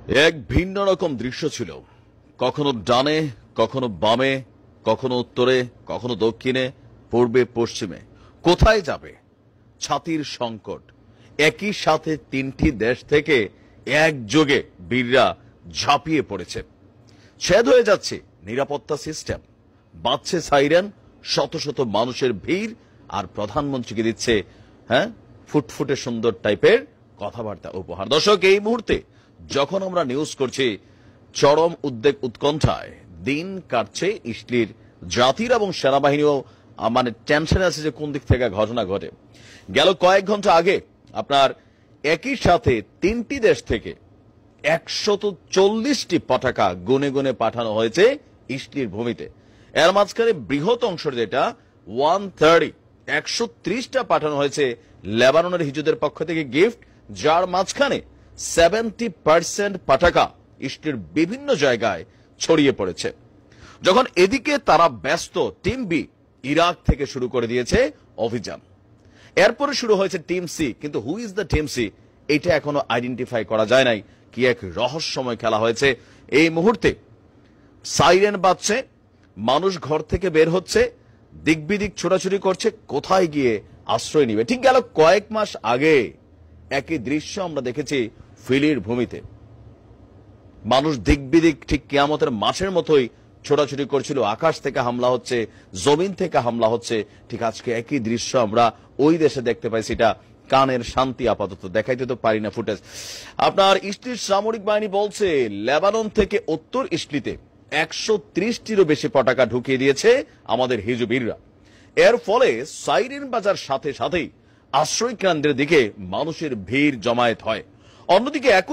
এক ভিন্ন রকম দৃশ্য ছিল। কখনো ডানে, কখনো বামে, কখনো উত্তরে, কখনো দক্ষিণে, পূর্বে পশ্চিমে। কোথায় যাবে? ছাতির সংকট। একই সাথে তিনটি দেশ থেকে একযোগে বীররা ঝাঁপিয়ে পড়েছে। ছেদ হয়ে যাচ্ছে নিরাপত্তা সিস্টেম, বাজছে সাইরেন, শত শত মানুষের ভিড়, আর প্রধানমন্ত্রীকে দিচ্ছে ফুটফুটে সুন্দর টাইপের কথাবার্তা উপহার। দর্শক, এই মুহূর্তে যখন আমরা নিউজ করছি, চরম উদ্বেগ উৎকণ্ঠায় দিন কাটছে ইসলির জাতির এবং সেনাবাহিনীও টেনশনে আছে যে কোন দিক থেকে ঘটনা ঘটে। গেল কয়েক ঘন্টা আগে আপনার একই সাথে তিনটি দেশ থেকে 140টি পতাকা গুনে গুনে পাঠানো হয়েছে ইসলির ভূমিতে। এর মাঝখানে বৃহৎ অংশ যেটা 130টা পাঠানো হয়েছে লেবাননের হিজুদের পক্ষ থেকে গিফট, যার মাঝখানে 70% পতাকা ইসলির বিভিন্ন জায়গায় ছড়িয়ে পড়েছে। যখন এদিকে তারা ব্যস্ত, টিম বি ইরাক থেকে শুরু করে দিয়েছে অভিযান। এরপরে শুরু হয়েছে টিম সি, কিন্তু who is the team C এটা এখনো আইডেন্টিফাই করা যায় নাই। কি এক রহস্যময় খেলা হয়েছে। এই মুহূর্তে সাইরেন বাজছে, মানুষ ঘর থেকে বের হচ্ছে, দিক বিদিক ছোটাছুটি করছে, কোথায় গিয়ে আশ্রয় নিবে। ঠিক গেল কয়েক মাস আগে একই দৃশ্য আমরা দেখেছি ফিলির ভূমিতে। মানুষ দিক বিদিক ঠিক কিয়ামতের মাঠের মতোই ছোটাছুটি করছিল। আকাশ থেকে হামলা হচ্ছে, জমিন থেকে হামলা হচ্ছে। ঠিক আজকে একই দৃশ্য আমরা ওই দেশে দেখতে পাইছি। এটা কানের শান্তি, আপাতত দেখাইতে তো পারি না ফুটেজ। আপনার ইসলির সামরিক বাহিনী বলছে লেবানন থেকে উত্তর ইসলিতে 130টিরও বেশি পতাকা ঢুকিয়ে দিয়েছে আমাদের হিজবীররা। এর ফলে সাইরেন বাজার সাথে সাথেই আশ্রয় কেন্দ্রের দিকে মানুষের ভিড় জমায়েত হয়। অন্যদিকে একই